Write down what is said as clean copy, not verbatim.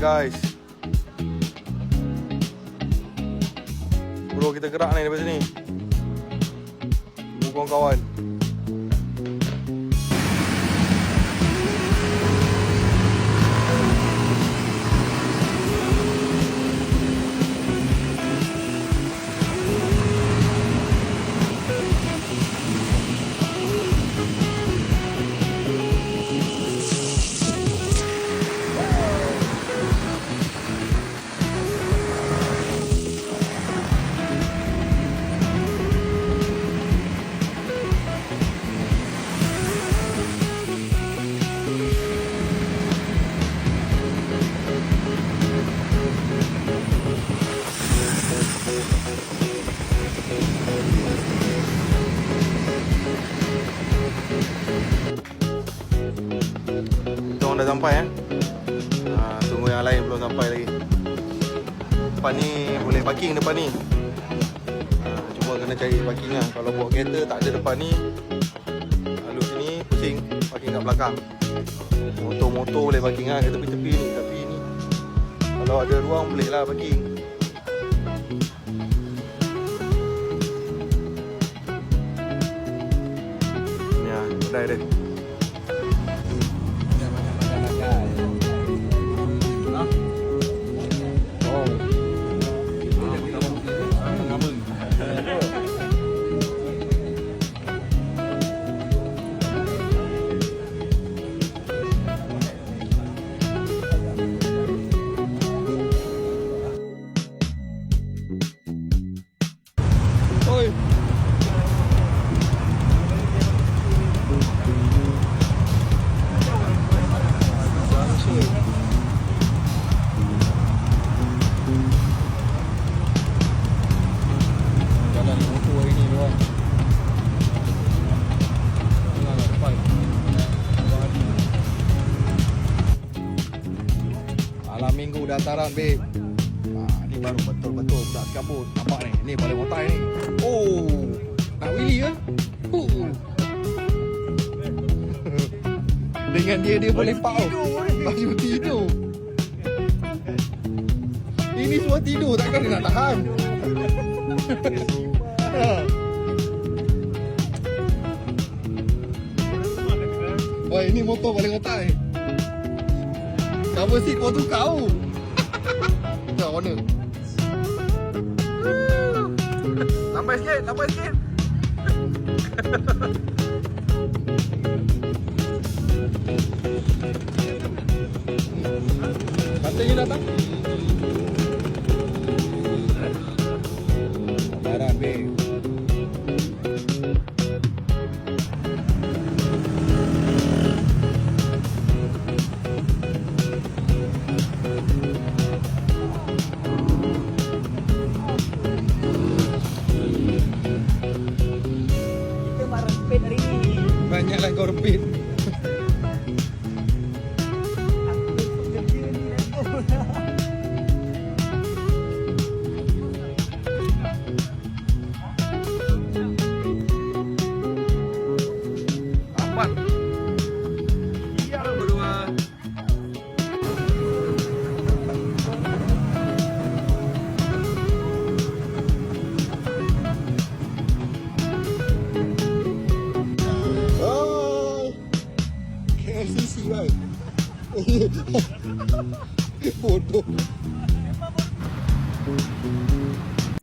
guys. Bro, kita gerak ni daripada sini. Kawan-kawan. Dah sampai tunggu yang lain belum sampai lagi. Depan ni boleh parking depan ni. Cuma kena cari parking lah. Kalau bawa kereta tak ada depan ni, lalu sini pusing parking kat belakang. Motor-motor boleh parking lah kat tepi-tepi ni. Tapi ni kalau ada ruang boleh lah parking. Ni lah kedai dia. Malam minggu dataran, babe. Ni baru betul-betul budak kabut. Nampak ni? Ni paling motai ni. Oh, nak wheelie ke? Dengan dia boleh pau. Baju tidur. Ini semua tidur, takkan dia nak tahan. Wah, ini motor paling otai. Cover seat kau tu kau. Dah warna. Lambai sikit, lambai sikit. Katanya datang. Sabaran, babe. Banyaklah kau repeat. Aman. Iya berdua. FCC right. Bodoh.